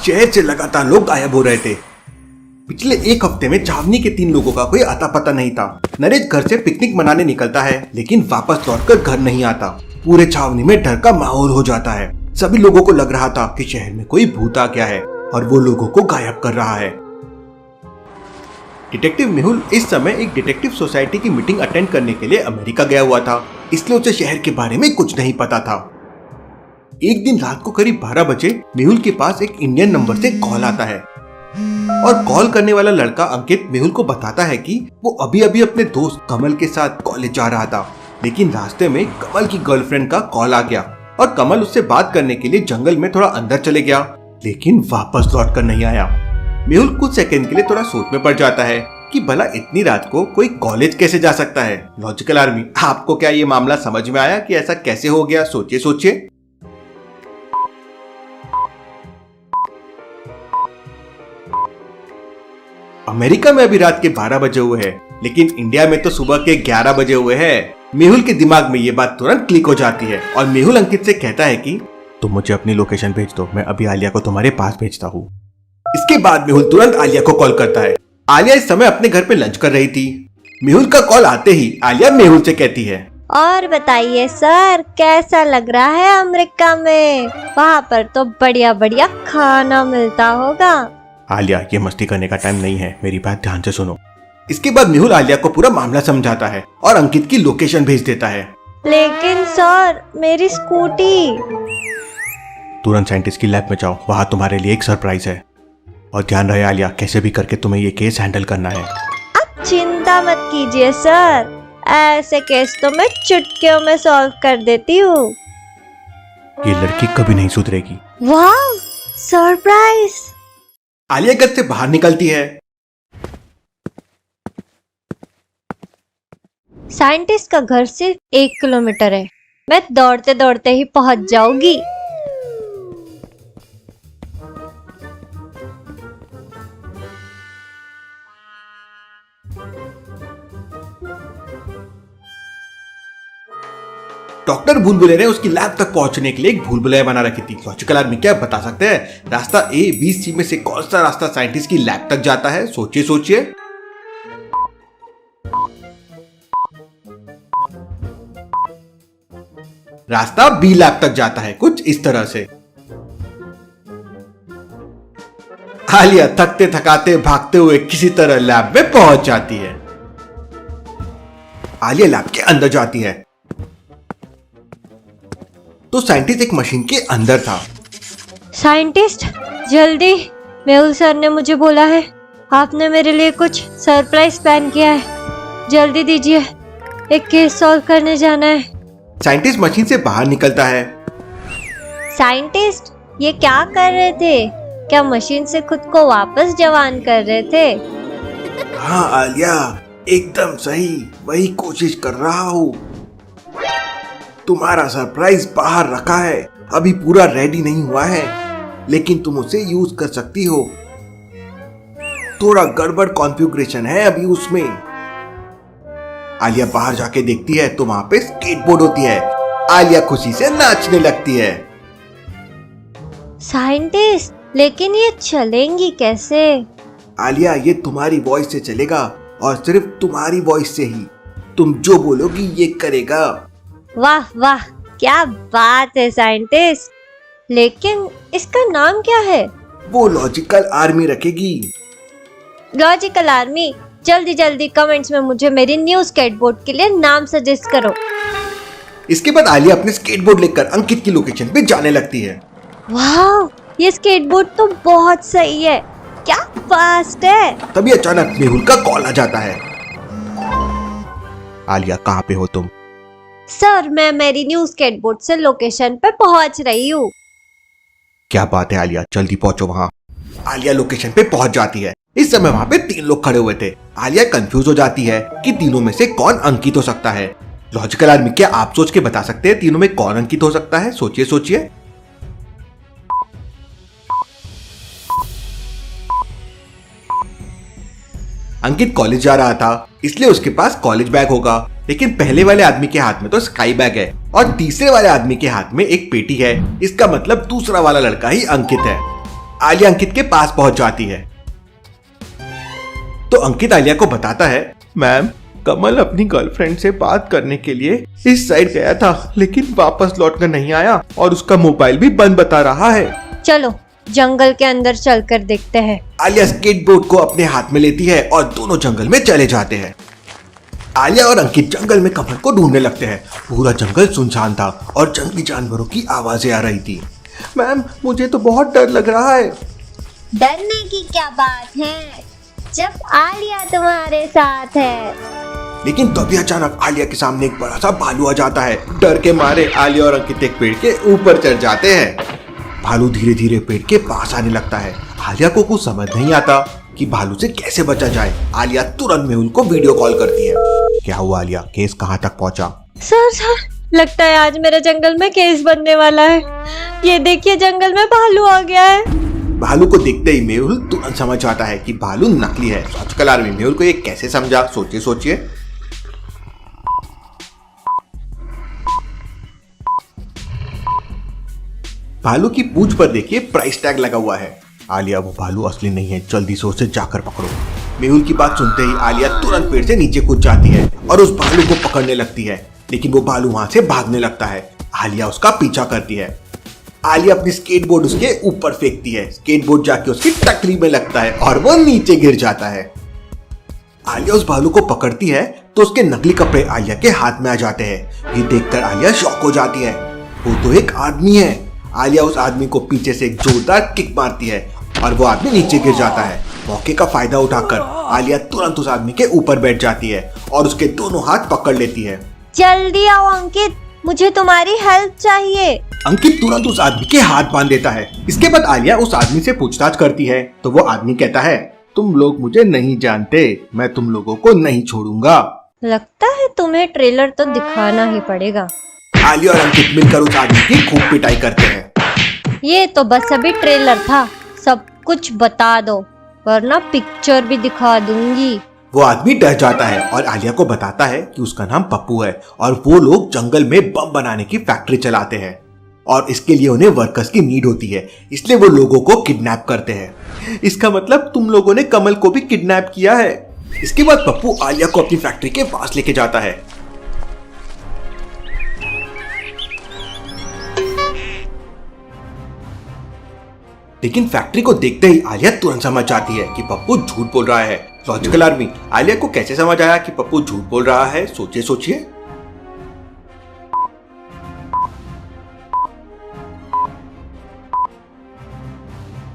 शहर से लगातार लोग गायब हो रहे थे। पिछले एक हफ्ते में छावनी के 3 लोगों का कोई अता पता नहीं था। नरेश घर से पिकनिक मनाने निकलता है लेकिन वापस लौटकर घर नहीं आता। पूरे छावनी में डर का माहौल हो जाता है। सभी लोगों को लग रहा था कि शहर में कोई भूत आ गया है और वो लोगों को गायब कर रहा है। डिटेक्टिव मेहुल इस समय एक डिटेक्टिव सोसाइटी की मीटिंग अटेंड करने के लिए अमेरिका गया हुआ था, इसलिए उसे शहर के बारे में कुछ नहीं पता था। एक दिन रात को करीब 12 बजे मेहुल के पास एक इंडियन नंबर से कॉल आता है और कॉल करने वाला लड़का अंकित मेहुल को बताता है कि वो अभी अभी अपने दोस्त कमल के साथ कॉलेज जा रहा था, लेकिन रास्ते में कमल की गर्लफ्रेंड का कॉल आ गया और कमल उससे बात करने के लिए जंगल में थोड़ा अंदर चले गया, लेकिन वापस लौट कर नहीं आया। मेहुल कुछ सेकंड के लिए थोड़ा सोच में पड़ जाता है कि भला इतनी रात को कोई कॉलेज कैसे जा सकता है। लॉजिकल आर्मी, आपको क्या ये मामला समझ में आया कि ऐसा कैसे हो गया? सोचिए सोचिए। अमेरिका में अभी रात के 12 बजे हुए हैं, लेकिन इंडिया में तो सुबह के 11 बजे हुए हैं। मेहुल के दिमाग में ये बात तुरंत क्लिक हो जाती है और मेहुल अंकित से कहता है कि तुम मुझे अपनी लोकेशन भेज दो, मैं अभी आलिया को तुम्हारे पास भेजता हूँ। इसके बाद मेहुल तुरंत आलिया को कॉल करता है। आलिया इस समय अपने घर पे लंच कर रही थी। मेहुल का कॉल आते ही आलिया मेहुल से कहती है, और बताइए सर, कैसा लग रहा है अमेरिका में? वहाँ पर तो बढ़िया बढ़िया खाना मिलता होगा। आलिया, ये मस्ती करने का टाइम नहीं है, मेरी बात ध्यान से सुनो। इसके बाद मेहुल आलिया को पूरा मामला समझाता है और अंकित की लोकेशन भेज देता है। लेकिन सर, मेरी स्कूटी। तुरंत साइंटिस्ट की लैब में जाओ, वहाँ तुम्हारे लिए एक सरप्राइज है। और ध्यान रहे आलिया, कैसे भी करके तुम्हें ये केस हैंडल करना है। आप चिंता मत कीजिए सर, ऐसे केस तो मैं चुटकियों में सॉल्व कर देती हूँ। ये लड़की कभी नहीं सुधरेगी। वाह, सरप्राइज। आलिया घर से बाहर निकलती है। साइंटिस्ट का घर सिर्फ 1 किलोमीटर है, मैं दौड़ते दौड़ते ही पहुंच जाऊंगी। डॉक्टर भूल भुलैया ने उसकी लैब तक पहुंचने के लिए एक भूल भुलैया बना रखी थी। लॉजिकल आदमी क्या बता सकते हैं रास्ता A, B, C में से कौन सा रास्ता साइंटिस्ट की लैब तक जाता है? सोचिए सोचिए। रास्ता B लैब तक जाता है, कुछ इस तरह से। आलिया थकते थकाते भागते हुए किसी तरह लैब में पहुंच जाती है। आलिया लैब के अंदर जाती है तो साइंटिस्ट एक मशीन के अंदर था। साइंटिस्ट, जल्दी, मेहुल सर ने मुझे बोला है आपने मेरे लिए कुछ सरप्राइज प्लान किया है, जल्दी दीजिए, एक केस सॉल्व करने जाना है। साइंटिस्ट मशीन से बाहर निकलता है। साइंटिस्ट, ये क्या कर रहे थे? क्या मशीन से खुद को वापस जवान कर रहे थे? हाँ आलिया, एकदम सही, वही कोशिश कर रहा हूँ। तुम्हारा सरप्राइज बाहर रखा है, अभी पूरा रेडी नहीं हुआ है, लेकिन तुम उसे यूज कर सकती हो। थोड़ा गड़बड़ कॉन्फ़िगरेशन है अभी उसमें। आलिया बाहर जाके देखती है तो वहां पे स्केटबोर्ड होती है। आलिया खुशी से नाचने लगती है। साइंटिस्ट, लेकिन ये चलेंगी कैसे? आलिया, ये तुम्हारी वॉइस से चलेगा और सिर्फ तुम्हारी वॉइस से ही। तुम जो बोलोगी ये करेगा। वाह वाह, क्या बात है साइंटिस्ट, लेकिन इसका नाम क्या है? वो लॉजिकल आर्मी रखेगी। लॉजिकल आर्मी, जल्दी जल्दी कमेंट्स में मुझे मेरी न्यू स्केटबोर्ड के लिए नाम सजेस्ट करो। इसके बाद आलिया अपने स्केटबोर्ड लेकर अंकित की लोकेशन पे जाने लगती है। वाह, ये स्केटबोर्ड तो बहुत सही है, क्या फास्ट है। तभी अचानक मेहुल का कॉल आ जाता है। आलिया, कहाँ पे हो तुम? सर, मैं मेरी न्यू स्केटबोर्ड से लोकेशन पे पहुंच रही हूँ। क्या बात है आलिया, जल्दी पहुंचो वहाँ। आलिया लोकेशन पे पहुंच जाती है। इस समय वहाँ पे 3 लोग खड़े हुए थे। आलिया कंफ्यूज हो जाती है कि तीनों में से कौन अंकित हो सकता है। लॉजिकल आदमी, क्या आप सोच के बता सकते हैं तीनों में कौन अंकित हो सकता है? सोचिए सोचिए। अंकित कॉलेज जा रहा था, इसलिए उसके पास कॉलेज बैग होगा, लेकिन पहले वाले आदमी के हाथ में तो स्काई बैग है और तीसरे वाले आदमी के हाथ में एक पेटी है। इसका मतलब दूसरा वाला लड़का ही अंकित है। आलिया अंकित के पास पहुंच जाती है तो अंकित आलिया को बताता है, मैम कमल अपनी गर्लफ्रेंड से बात करने के लिए इस साइड गया था, लेकिन वापस लौटकर नहीं आया और उसका मोबाइल भी बंद बता रहा है। चलो जंगल के अंदर चलकर देखते हैं। आलिया स्केटबोर्ड को अपने हाथ में लेती है और दोनों जंगल में चले जाते हैं। आलिया और अंकित जंगल में कमल को ढूंढने लगते हैं। पूरा जंगल सुनसान था और जंगली जानवरों की आवाजें आ रही थी। मैम मुझे तो बहुत डर लग रहा है। डरने की क्या बात है, जब आलिया तुम्हारे साथ है। लेकिन तभी अचानक आलिया के सामने एक बड़ा सा भालू आ जाता है। डर के मारे आलिया और अंकित एक पेड़ के ऊपर चढ़ जाते हैं। भालू धीरे धीरे पेड़ के पास आने लगता है। आलिया को कुछ समझ नहीं आता कि भालू से कैसे बचा जाए। आलिया तुरंत मेहुल को वीडियो कॉल करती है। क्या हुआ आलिया, केस कहाँ तक पहुँचा? सर लगता है आज मेरे जंगल में केस बनने वाला है। ये देखिए जंगल में भालू आ गया है। भालू को देखते ही मेहुल तुरंत समझ जाता है कि भालू नकली है। लॉजिकल आर्मी मेहुल को ये कैसे समझा, सोचिए। भालू की पूंछ पर देखिए प्राइस टैग लगा हुआ है। आलिया वो भालू असली नहीं है, जल्दी से उसे जाकर पकड़ो। मेहुल की बात सुनते ही आलिया तुरंत पेड़ से नीचे कूद जाती है और उस भालू को पकड़ने लगती है, लेकिन वो भालू वहां से भागने लगता है। आलिया उसका पीछा करती है। आलिया अपनी स्केटबोर्ड उसके ऊपर फेंकती है। स्केटबोर्ड जाके उसकी टकरी में लगता है और वो नीचे गिर जाता है। आलिया उस भालू को पकड़ती है तो उसके नकली कपड़े आलिया के हाथ में आ जाते हैं। ये देखकर आलिया शॉक हो जाती है। वो तो एक आदमी है। आलिया उस आदमी को पीछे से एक जोरदार किक मारती है और वो आदमी नीचे गिर जाता है। मौके का फायदा उठाकर आलिया तुरंत उस आदमी के ऊपर बैठ जाती है और उसके दोनों हाथ पकड़ लेती है। जल्दी आओ अंकित, मुझे तुम्हारी हेल्प चाहिए। अंकित तुरंत उस आदमी के हाथ बांध देता है। इसके बाद आलिया उस आदमी से पूछताछ करती है तो वो आदमी कहता है, तुम लोग मुझे नहीं जानते, मैं तुम लोगों को नहीं छोड़ूंगा। लगता है तुम्हें ट्रेलर तो दिखाना ही पड़ेगा। आलिया और अंकित मिलकर उस आदमी की खूब पिटाई करते हैं। ये तो बस अभी ट्रेलर था, सब कुछ बता दो वरना पिक्चर भी दिखा दूंगी। वो आदमी डर जाता है और आलिया को बताता है कि उसका नाम पप्पू है और वो लोग जंगल में बम बनाने की फैक्ट्री चलाते हैं और इसके लिए उन्हें वर्कर्स की नीड होती है, इसलिए वो लोगों को किडनैप करते हैं। इसका मतलब तुम लोगों ने कमल को भी किडनैप किया है। इसके बाद पप्पू आलिया को अपनी फैक्ट्री के पास लेके जाता है। लेकिन फैक्ट्री को देखते ही आलिया तुरंत समझ जाती है कि पप्पू झूठ बोल रहा है। लॉजिकल आर्मी, आलिया को कैसे समझ आया कि पप्पू झूठ बोल रहा है? सोचिए।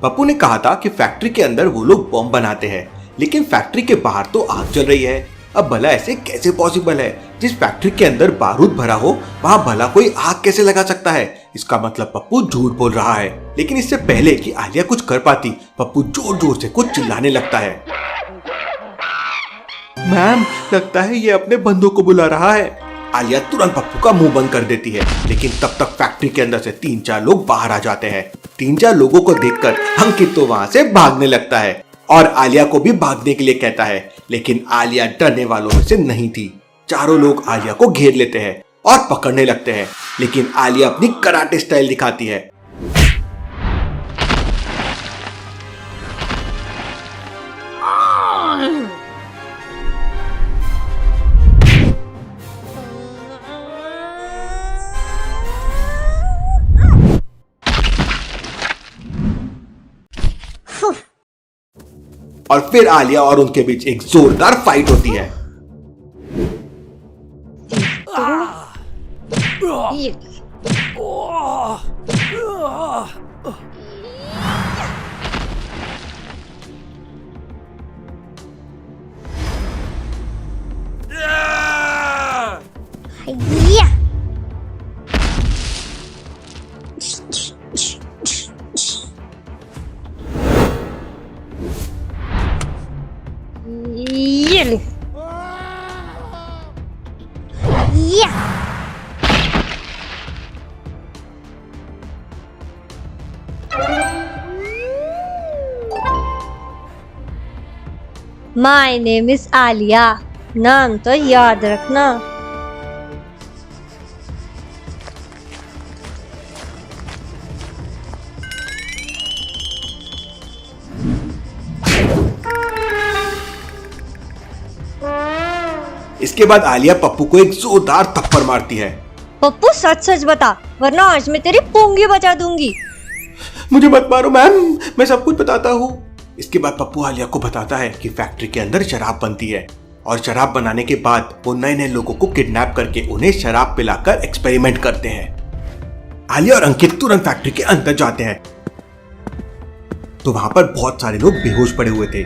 पप्पू ने कहा था कि फैक्ट्री के अंदर वो लोग बम बनाते हैं, लेकिन फैक्ट्री के बाहर तो आग जल रही है। अब भला ऐसे कैसे पॉसिबल है? जिस फैक्ट्री के अंदर बारूद भरा हो वहां भला कोई आग कैसे लगा सकता है? इसका मतलब पप्पू झूठ बोल रहा है। लेकिन इससे पहले कि आलिया कुछ कर पाती, पप्पू जोर जोर से कुछ चिल्लाने लगता है। मैम लगता है ये अपने बंदों को बुला रहा है। आलिया तुरंत पप्पू का मुंह बंद कर देती है, लेकिन तब तक फैक्ट्री के अंदर से 3-4 लोग बाहर आ जाते हैं। 3-4 लोगों को देखकर अंकित तो वहां से भागने लगता है और आलिया को भी भागने के लिए कहता है, लेकिन आलिया डरने वालों में से नहीं थी। चारों लोग आलिया को घेर लेते हैं और पकड़ने लगते हैं, लेकिन आलिया अपनी कराटे स्टाइल दिखाती है। और फिर आलिया और उनके बीच एक जोरदार फाइट होती है। ये ले। माय नेम इज आलिया, नाम तो याद रखना। इसके बाद आलिया पप्पू को एक जोरदार थप्पड़ मारती है। पप्पू सच सच बता, वरना आज मैं तेरी पोंगी बचा दूंगी। मुझे मत मारो मैम, मैं सब कुछ बताता हूँ। इसके बाद पप्पू आलिया को बताता है कि फैक्ट्री के अंदर शराब बनती है और शराब बनाने के बाद वो नए नए लोगों को किडनैप करके उन्हें शराब पिलाकर एक्सपेरिमेंट करते हैं। आलिया और अंकित तुरंत फैक्ट्री के अंदर जाते हैं तो वहां पर बहुत सारे लोग बेहोश पड़े हुए थे।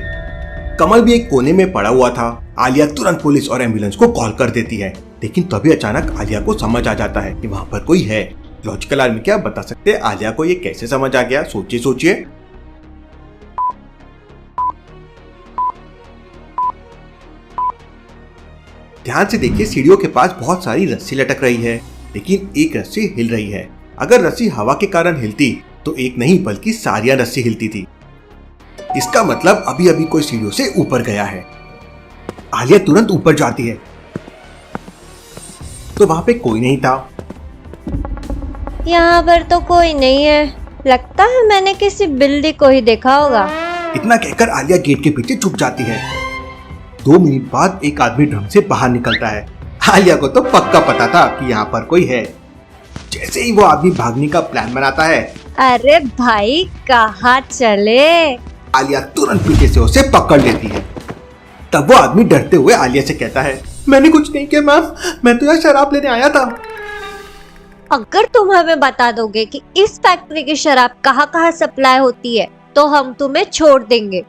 कमल भी एक कोने में पड़ा हुआ था। आलिया तुरंत पुलिस और एम्बुलेंस को कॉल कर देती है, लेकिन तभी अचानक आलिया को समझ आ जाता है कि वहां पर कोई है। लॉजिकल आर्मी क्या बता सकते हैं आलिया को ये कैसे समझ आ गया? सोचिए सोचिए। ध्यान से देखिए, सीढ़ियों के पास बहुत सारी रस्सी लटक रही है, लेकिन एक रस्सी हिल रही है। अगर रस्सी हवा के कारण हिलती तो एक नहीं बल्कि सारियां रस्सी हिलती थी। इसका मतलब अभी अभी कोई सीढ़ियों से ऊपर गया है। आलिया तुरंत ऊपर जाती है तो वहां पे कोई नहीं था। यहाँ पर तो कोई नहीं है, लगता है मैंने किसी बिल्ली को ही देखा होगा। इतना कहकर आलिया गेट के पीछे छुप जाती है। 2 मिनट बाद एक आदमी ड्रम से बाहर निकलता है। आलिया को तो पक्का पता था कि यहाँ पर कोई है। जैसे ही वो आदमी भागने का प्लान बनाता है, अरे भाई कहाँ चले? आलिया तुरंत पीछे से उसे पकड़ लेती है। तब वो आदमी डरते हुए आलिया से कहता है, मैंने कुछ नहीं किया मैम, मैं तो यहाँ शराब लेने आया था। अगर तुम हमें बता दोगे कि इस फैक्ट्री की शराब कहाँ कहाँ सप्लाई होती है तो हम तुम्हें छोड़ देंगे।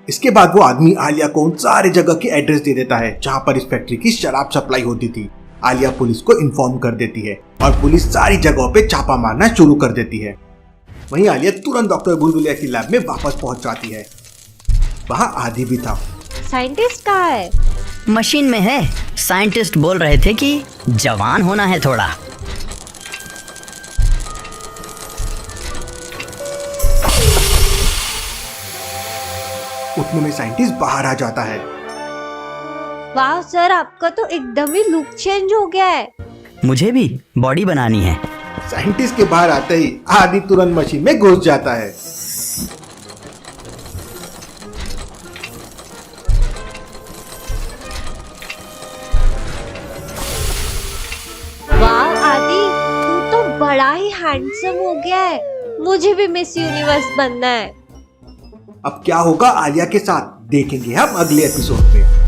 इसके बाद वो आदमी आलिया को उन सारे जगह की एड्रेस दे देता है जहाँ पर इस फैक्ट्री की शराब सप्लाई होती थी। आलिया पुलिस को इन्फॉर्म कर देती है और पुलिस सारी जगहों पे छापा मारना शुरू कर देती है। वहीं आलिया तुरंत डॉक्टर बुलबुलिया की लैब में वापस पहुंच जाती है। वहां आदि भी था। साइंटिस्ट कहाँ है? मशीन में है। साइंटिस्ट बोल रहे थे कि जवान होना है थोड़ा। उतने में साइंटिस्ट बाहर आ जाता है। वाह सर, आपका तो एकदम ही लुक चेंज हो गया है। मुझे भी बॉडी बनानी है। साइंटिस्ट के बाहर आते ही आदि तुरंत मशीन में घुस जाता है। वाह आदि, तू तो बड़ा ही हैंडसम हो गया है। मुझे भी मिस यूनिवर्स बनना है। अब क्या होगा आलिया के साथ देखेंगे हम अगले एपिसोड में।